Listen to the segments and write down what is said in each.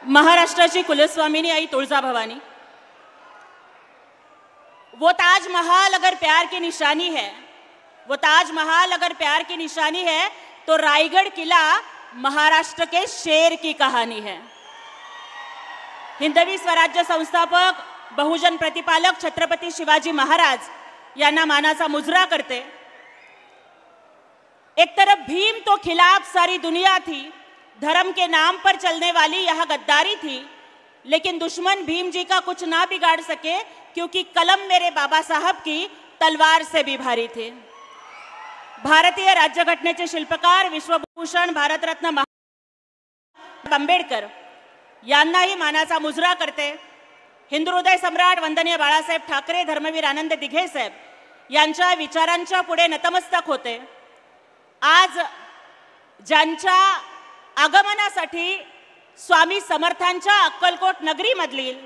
महाराष्ट्राची कुलस्वामिनी आई तुळजाभवानी। वो ताजमहल अगर प्यार की निशानी है, वो ताजमहल अगर प्यार की निशानी है तो रायगढ़ किला महाराष्ट्र के शेर की कहानी है। हिंदवी स्वराज्य संस्थापक बहुजन प्रतिपालक छत्रपति शिवाजी महाराज यांना मानाचा मुजरा करते। एक तरफ भीम तो खिलाफ सारी दुनिया थी, धर्म के नाम पर चलने वाली यह गद्दारी थी, लेकिन दुश्मन भीम जी का कुछ ना बिगाड़ सके क्योंकि कलम मेरे बाबा साहब की तलवार से भी भारी थे। भारतीय राज्यघटनेचे शिल्पकार विश्वभूषण भारतरत्न आंबेडकर यांनाही मानाचा मुजरा करते। हिंदू हृदय सम्राट वंदनीय बाळासाहेब ठाकरे, धर्मवीर आनंद दिघे साहेब यांच्या विचारांच्या पुढे नतमस्तक होते। आज ज्यांच्या आगमनासाठी स्वामी समर्थांच्या अक्कलकोट नगरीमधील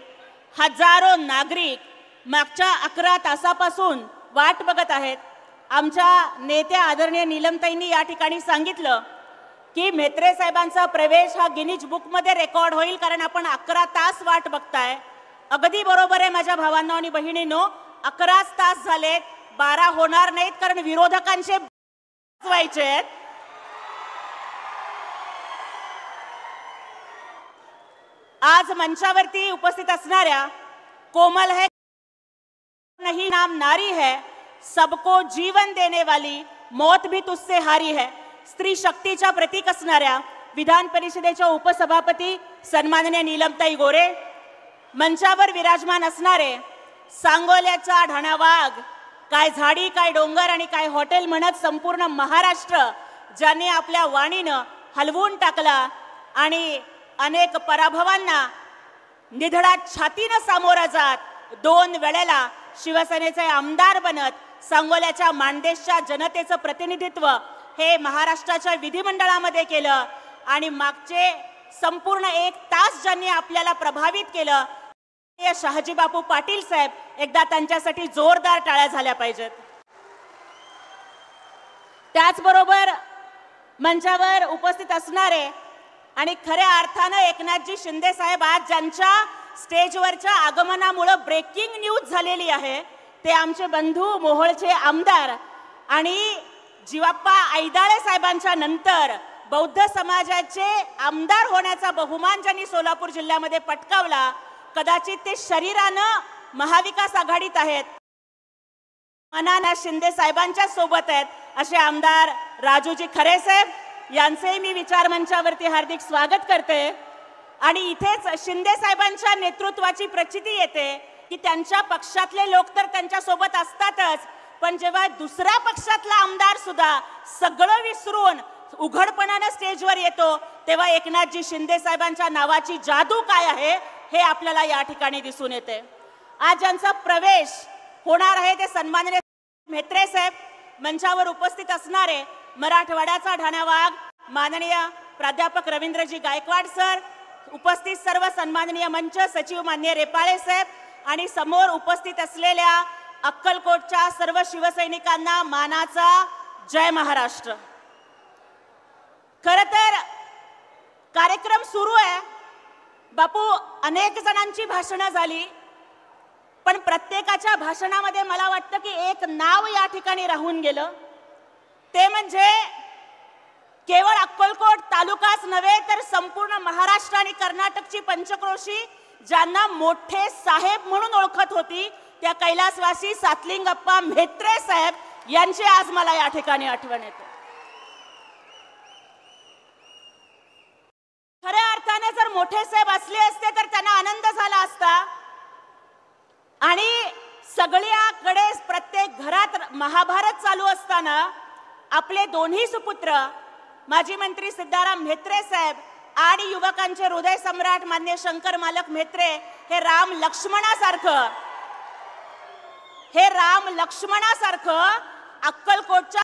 हजारो नागरिक मागच्या 11 तासापासून वाट बघत आहेत। आमच्या नेत्या आदरणीय नीलमताईंनी या ठिकाणी सांगितलं की म्हेत्रे साहेबांचा प्रवेश हा गिनीज बुक मध्ये रेकॉर्ड होईल, कारण आपण 11 तास वाट बघताय। अगदी बरोबर आहे माझ्या भावांनो आणि बहिणींनो, 11 तास झालेत, 12 होणार नाहीत, कारण विरोधकांचे व्हायचे आहेत। आज मंचावरती उपस्थित असणाऱ्या कोमल है नहीं नाम नारी है, सबको जीवन देने वाली मौत भी तुझसे हारी है, स्त्री शक्तीच्या प्रतीक असणाऱ्या विधान परिषदेच्या उपसभापती सन्माननीय नीलमताई गोरे, मंचावर विराजमान असणारे सांगोल्याचा ढाणा वाघ, काय झाडी काय डोंगर आणि काय हॉटेल म्हणत संपूर्ण महाराष्ट्र ज्यांनी आपल्या वाणीनं हलवून टाकला आणि अनेक पराभवांना निधडात छातीनं सामोरा जात 2 वेळेला शिवसेनेचे आमदार बनत सांगोल्याच्या माणदेशच्या जनतेचं प्रतिनिधित्व हे महाराष्ट्राच्या विधिमंडळामध्ये केलं आणि मागचे संपूर्ण 1 तास ज्यांनी आपल्याला प्रभावित केलं शहाजी बापू पाटील साहेब, एकदा त्यांच्यासाठी जोरदार टाळ्या झाल्या पाहिजेत। त्याचबरोबर मंचावर उपस्थित असणारे आणि खऱ्या अर्थानं एकनाथजी शिंदे साहेब आज ज्यांच्या स्टेजवरच्या आगमनामुळे ब्रेकिंग न्यूज झालेली आहे ते आमचे बंधू मोहोळचे आमदार आणि जीवाप्पा ऐदाळे साहेबांच्या नंतर बौद्ध समाजाचे आमदार होण्याचा बहुमान ज्यांनी सोलापूर जिल्ह्यामध्ये पटकावला, कदाचित ते शरीरानं महाविकास आघाडीत आहेत, मनानं शिंदे साहेबांच्या सोबत आहेत, असे आमदार राजूजी खरे साहेब यांचे मी विचार मंचावरती हार्दिक स्वागत करते। आणि इथेच शिंदे साहेबांच्या नेतृत्वाची प्रचिती येते की त्यांच्या पक्षातले लोक तर त्यांच्या सोबत असतातच, पण जेव्हा दुसऱ्या पक्षातला आमदार सुद्धा सगळं विसरून उघडपणाने स्टेजवर येतो तेव्हा एकनाथजी शिंदे साहेबांच्या नावाची जादू काय आहे हे आपल्याला या ठिकाणी दिसून येते। आज ज्यांचा प्रवेश होणार आहे ते सन्माननीय म्हेत्रे साहेब, मंचावर उपस्थित असणारे मराठवाड्याचा ढाणा वाघ माननीय प्राध्यापक रवींद्रजी गायकवाड सर, उपस्थित सर्व सन्माननीय मंच सचिव मान्य रेपाळे साहेब आणि समोर उपस्थित असलेल्या अक्कलकोटच्या सर्व शिवसैनिकांना मानाचा जय महाराष्ट्र। खरं तर कार्यक्रम सुरू आहे, बापू अनेक जणांची भाषणं झाली, पण प्रत्येकाच्या भाषणामध्ये मला वाटतं की एक नाव या ठिकाणी राहून गेलं, ते म्हणजे केवळ अक्कलकोट तालुकाच नव्हे तर संपूर्ण महाराष्ट्र आणि कर्नाटकची पंचक्रोशी ज्यांना मोठे साहेब म्हणून ओळखत होती त्या कैलासवासी सातलिंगप्पा म्हेत्रे साहेब यांची आज मला या ठिकाणी आठवण येते। खऱ्या अर्थाने जर मोठे साहेब असले असते तर त्यांना आनंद झाला असता आणि सगळ्याकडे प्रत्येक घरात महाभारत चालू असताना आपले दोन्ही सुपुत्र माजी मंत्री सिद्धाराम म्हेत्रे साहेब आणि युवकांचे हृदय सम्राट मान्य शंकर मालक म्हेत्रे हे राम लक्ष्मणासारखं अक्कलकोटच्या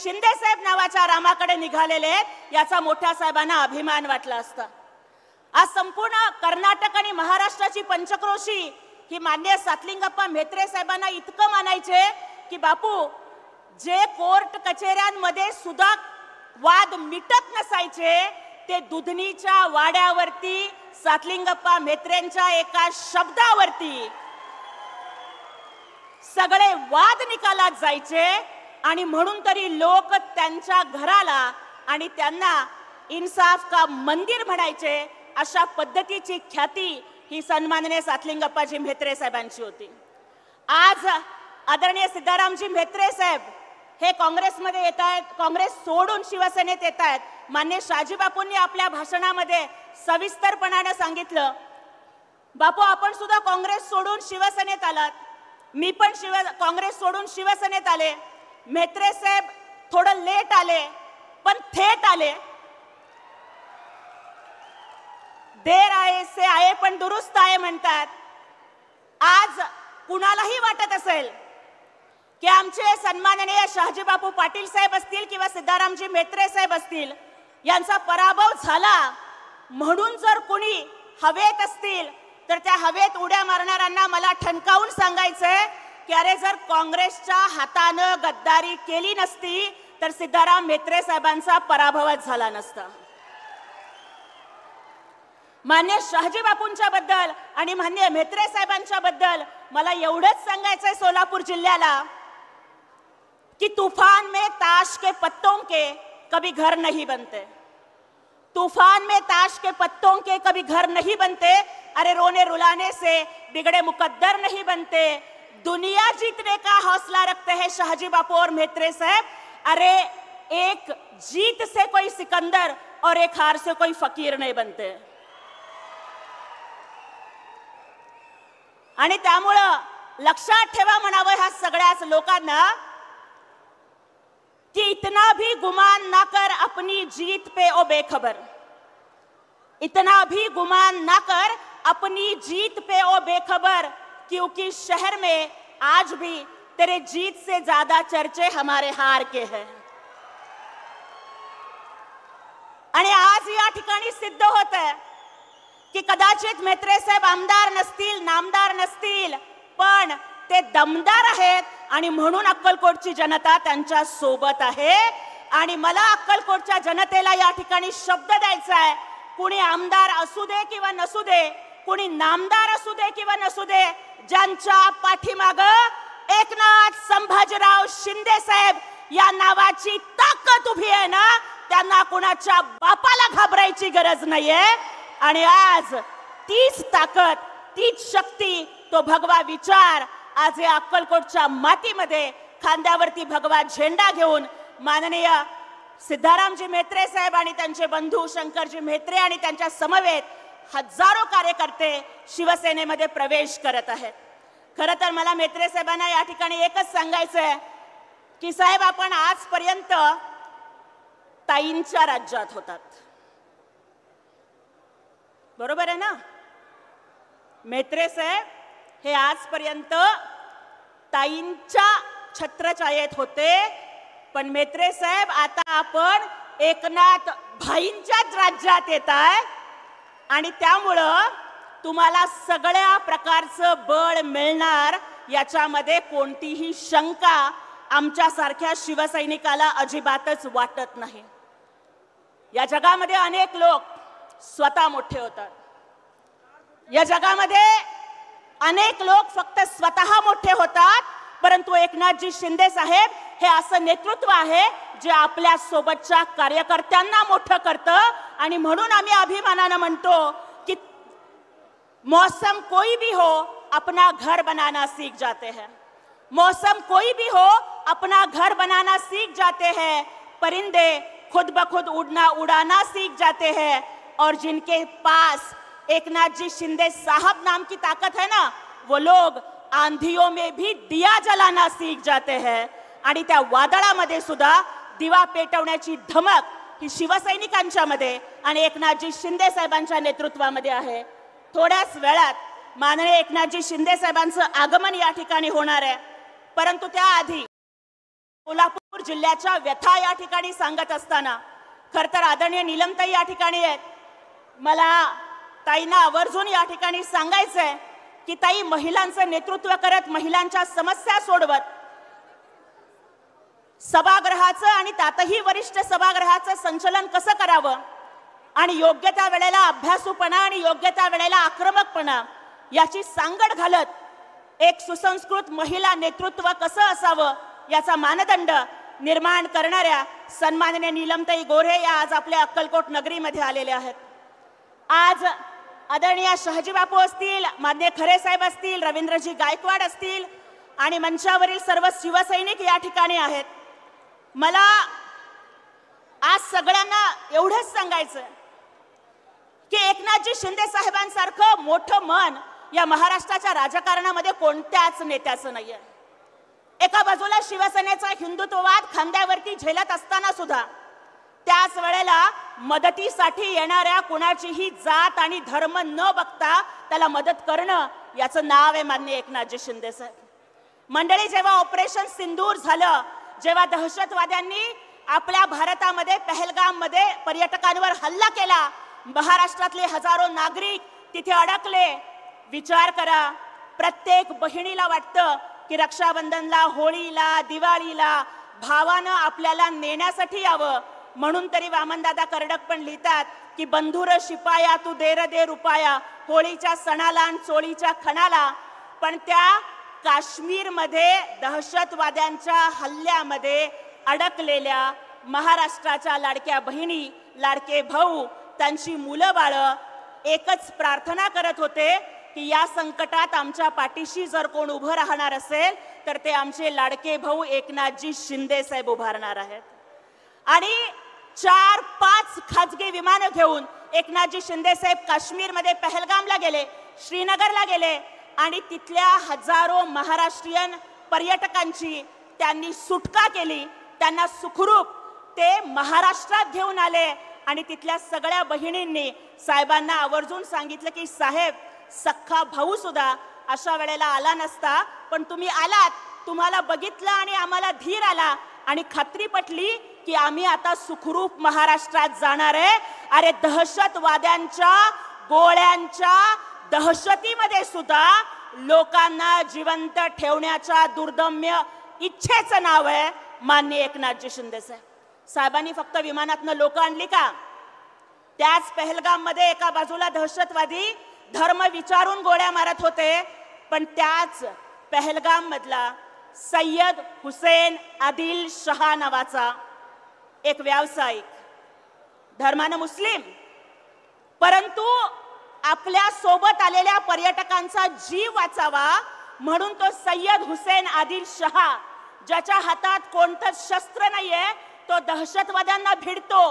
शिंदे साहेब नावाच्या रामाकडे निघालेले आहेत, याचा मोठ्या साहेबांना अभिमान वाटला असता। आज संपूर्ण कर्नाटक आणि महाराष्ट्राची पंचक्रोशी ही मान्य सातलिंगप्पा म्हेत्रे साहेबांना इतकं मानायचे की बापू जे कोर्ट कचेऱ्यांमध्ये सुद्धा वाद मिटत नसायचे ते दुधनीच्या वाड्यावरती सातलिंगप्पा म्हेत्रेंच्या एका शब्दावरती सगळे वाद निकालात जायचे आणि म्हणून तरी लोक त्यांच्या घराला आणि त्यांना इन्साफ का मंदिर म्हणायचे. अशा पद्धतीची ख्याती ही सन्माननीय सातलिंगप्पाजी म्हेत्रे साहेबांची होती. आज आदरणीय सिद्धारामजी म्हेत्रे साहेब हे काँग्रेसमध्ये येत आहेत, काँग्रेस सोडून शिवसेनेत येत आहेत. मान्य शहाजी बापूंनी आपल्या भाषणामध्ये सविस्तरपणाने सांगितलं, बापू आपण सुद्धा काँग्रेस सोडून शिवसेनेत आलात, मी पण काँग्रेस सोडून शिवसेनेत आले. म्हेत्रे साहेब थोडं लेट आले पण थेट आले. देर आए से आए पण दुरुस्त आए म्हणतात. आज कुणालाही वाटत असेल की आमचे सन्माननीय शहाजी बापू पाटील साहेब असतील किंवा सिद्धारामजी म्हेत्रे साहेब असतील यांचा पराभव झाला म्हणून जर कुणी हवेत असतील तर त्या हवेत उड्या मारणाऱ्यांना मला ठणकावून सांगायचंय की अरे जर काँग्रेसच्या हातानं गद्दारी केली नसती तर सिद्धाराम म्हेत्रे साहेबांचा पराभवच झाला नसता. मान्य शहाजी बापूंच्या बद्दल आणि मान्य म्हेत्रे साहेबांच्या बद्दल मला एवढंच सांगायचंय सोलापूर जिल्ह्याला कि तूफान में ताश के पत्तों के कभी घर नहीं बनते. तूफान में ताश के पत्तों के कभी घर नहीं बनते. अरे रोने रुलाने से बिगड़े मुकद्दर नहीं बनते. दुनिया जीतने का हौसला रखते हैं शहाजी बापू और म्हेत्रे साहब. अरे एक जीत से कोई सिकंदर और एक हार से कोई फकीर नहीं बनते. आणि त्यामुळं लक्षात ठेवा म्हणावं ह्या सगळ्याच लोकांना कि इतना भी गुमान ना कर अपनी जीत पे ओ बेखबर. इतना भी गुमान ना कर अपनी जीत पे ओ बेखबर, क्योंकि शहर में आज भी तेरे जीत से ज्यादा चर्चे हमारे हार के हैं. आणि आज या ठिकाणी सिद्ध होत आहे की कदाचित म्हेत्रे साहेब आमदार नसतील, नामदार नसतील, पण ते दमदार आहेत आणि म्हणून अक्कलकोटची जनता त्यांच्या सोबत आहे. आणि मला अक्कलकोटच्या जनतेला या ठिकाणी शब्द द्यायचा आहे, कुणी आमदार असू दे किंवा नसू दे, कुणी नामदार असू दे किंवा नसू दे, ज्यांच्या पाठीमागं एकनाथ संभाजीराव शिंदे साहेब या नावाची ताकद उभी आहे ना, त्यांना कुणाच्या बापाला घाबरायची गरज नाहीये. आणि आज तीच ताकद, तीच शक्ती, तो भगवा विचार आज या अक्कलकोटच्या मातीमध्ये खांद्यावरती भगवा झेंडा घेऊन माननीय सिद्धारामजी म्हेत्रे साहेब आणि त्यांचे बंधू शंकरजी म्हेत्रे आणि त्यांच्या समवेत हजारो कार्यकर्ते शिवसेनेमध्ये प्रवेश करत आहेत. खरं तर मला म्हेत्रे साहेबांना या ठिकाणी एकच सांगायचंय की साहेब आपण आजपर्यंत ताईंच्या राज्यात होतात, बरोबर आहे ना. म्हेत्रे साहेब हे आजपर्यंत ताईंच्या छत्रछायेत होते, पण म्हेत्रे साहेब आता आपण एकनाथ भाईंच्याच राज्यात येत आहे आणि त्यामुळं तुम्हाला सगळ्या प्रकारचं बळ मिळणार याच्यामध्ये कोणतीही शंका आमच्यासारख्या शिवसैनिकाला अजिबातच वाटत नाही. या जगामध्ये अनेक लोक स्वतः मोठे होतात, या जगामध्ये अनेक लोक फक्त स्वतः मोठे होतात, परंतु एकनाथजी शिंदे साहेब हे असं नेतृत्व आहे जे आपल्या सोबतच्या कार्यकर्त्यांना मोठं करतं. आणि म्हणून आम्ही अभिमानाने म्हणतो की मौसम कोई भी हो अपना घर बनाना सीख जाते हैं. मौसम कोई भी हो अपना घर बनाना सीख जाते हैं. परिंदे खुद ब खुद उड़ाना सीख जाते हैं. और जिनके पास एकनाथ जी शिंदे साहब नाम की ताकत है ना, वो लोग आंधियों में भी दिया जलाना सीख जाते हैं. आणि त्या वादळामध्ये सुद्धा दिवा पेटवण्याची धमक ही शिवसैनिकांच्या मध्ये आणि एकनाथजी शिंदे साहेबांच्या नेतृत्वामध्ये आहे. थोड्याच वेळात माननीय एकनाथजी शिंदे साहेबांचं आगमन या ठिकाणी होणार आहे, परंतु त्याआधी सोलापूर जिल्ह्याच्या व्यथा या ठिकाणी सांगत असताना खरं तर आदरणीय नीलमताई या ठिकाणी आहेत. मला ताईंना आवर्जून या ठिकाणी सांगायचंय की ताई महिलांचं नेतृत्व करत, महिलांच्या समस्या सोडवत सभागृहाचं आणि त्यातही वरिष्ठ सभागृहाचं संचलन कसं करावं आणि योग्य त्या वेळेला अभ्यासूपणा आणि योग्य त्या वेळेला आक्रमकपणा याची सांगड घालत एक सुसंस्कृत महिला नेतृत्व कसं असावं याचा मानदंड निर्माण करणाऱ्या सन्माननीय नीलमताई गोऱ्हे या आज आपल्या अक्कलकोट नगरीमध्ये आलेल्या आहेत. आज आदरणीय शहाजी बापू असतील, मान्य खरे साहेब असतील, रवींद्रजी गायकवाड असतील आणि मंचावरील सर्व शिवसैनिक या ठिकाणी आहेत. मला आज सगळ्यांना एवढंच सांगायचं की एकनाथजी शिंदे साहेबांसारखं मोठं मन या महाराष्ट्राच्या राजकारणामध्ये कोणत्याच नेत्याचं नाहीये. एका बाजूला शिवसेनेचा हिंदुत्ववाद खांद्यावरती झेलत असताना सुद्धा त्याच वेळेला मदतीसाठी येणाऱ्या कुणाचीही जात आणि धर्म न बघता त्याला मदत करणं याचं नाव आहे माननीय एकनाथजी शिंदे साहेब. मंडळी, जेव्हा ऑपरेशन सिंदूर झालं, जेव्हा दहशतवाद्यांनी आपल्या भारतामध्ये पहलगाममध्ये पर्यटकांवर हल्ला केला, महाराष्ट्रातले हजारो नागरिक तिथे अडकले. विचार करा, प्रत्येक बहिणीला वाटतं की रक्षाबंधनला, होळीला, दिवाळीला भावानं आपल्याला नेण्यासाठी यावं. म्हणून तरी वामनदादा कर्डक पण लिहितात की बंधुर शिपाया तू देर दे रुपाया, होळीच्या सणाला आणि चोळीच्या खणाला. पण त्या काश्मीरमध्ये दहशतवाद्यांच्या हल्ल्यामध्ये अडकलेल्या महाराष्ट्राच्या लाडक्या बहिणी, लाडके भाऊ, त्यांची मुलं बाळं एकच प्रार्थना करत होते की या संकटात आमच्या पाठीशी जर कोण उभं राहणार असेल तर ते आमचे लाडके भाऊ एकनाथजी शिंदे साहेब उभारणार आहेत. आणि 4-5 खाजगी विमानं घेऊन एकनाथजी शिंदे साहेब काश्मीरमध्ये पहलगामला गेले, श्रीनगरला गेले आणि तिथल्या हजारो महाराष्ट्रीयन पर्यटकांची त्यांनी सुटका केली. त्यांना सुखरूप ते महाराष्ट्रात घेऊन आले आणि तिथल्या सगळ्या बहिणींनी साहेबांना आवर्जून सांगितलं की साहेब, सख्खा भाऊ सुद्धा अशा वेळेला आला नसता, पण तुम्ही आलात, तुम्हाला बघितलं आणि आम्हाला धीर आला आणि खात्री पटली की आम्ही आता सुखरूप महाराष्ट्रात जाणार आहे. अरे, दहशतवाद्यांच्या गोळ्यांच्या दहशतीमध्ये सुद्धा लोकांना जिवंत ठेवण्याच्या दुर्दम्य इच्छेचं नाव आहे माननीय एकनाथजी शिंदे साहेब. साहेबांनी फक्त विमानातनं लोक आणली का? त्याच पहलगाम मध्ये एका बाजूला दहशतवादी धर्म विचारून गोळ्या मारत होते, पण त्याच पहलगाम मधला सय्यद हुसेन आदिल शहा नावाचा एक व्यावसायिक, धर्मानं मुस्लिम, परंतु आपल्या सोबत आलेल्या पर्यटकांचा जीव वाचावा म्हणून तो सय्यद हुसेन आदिल शहा, ज्याच्या हातात कोणतंच शस्त्र नाहीये, तो दहशतवाद्यांना भिडतो.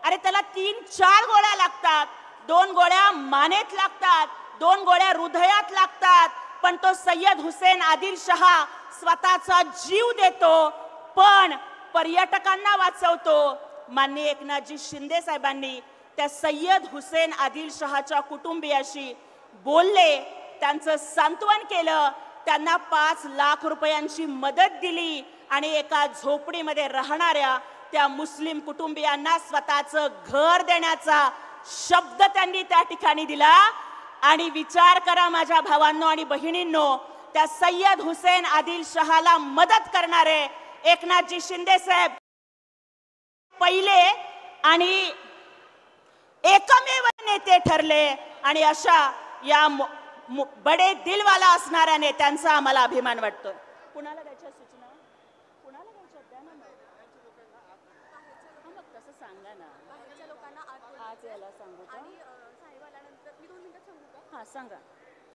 अरे, त्याला 3-4 गोळ्या लागतात, 2 गोळ्या मानेत लागतात, 2 गोळ्या हृदयात लागतात, पण तो सय्यद हुसेन आदिल शहा स्वतःचा जीव देतो, पण पर्यटकांना वाचवतो. माननीय एकनाथजी शिंदे साहेबांनी त्या सय्यद हुसेन आदिल शहाच्या कुटुंबियाशी बोलले, त्यांचं सांत्वन केलं, त्यांना 5 लाख रुपयांची मदत दिली आणि एका झोपडीमध्ये राहणाऱ्या त्या मुस्लिम कुटुंबियांना स्वतःचं घर देण्याचा शब्द त्यांनी त्या ठिकाणी दिला. आणि विचार करा माझ्या भावांनो आणि बहिणींनो, त्या सय्यद हुसेन आदिल शहाला मदत करणारे एकनाथजी शिंदे साहेब पहिले आणि एकमेव नेते ठरले. आणि अशा या बडे दिलवाला असणाऱ्या नेत्यांचा आम्हाला अभिमान वाटतो. कुणाला द्यायच्या सूचना, कुणाला द्यायच्या द्या ना, मग तसं सांगा ना, बाहेरच्या लोकांना आज यायला सांगू का? आणि साहेब आल्यानंतर मी 2 मिनिटात सांगू का? हां, सांगा.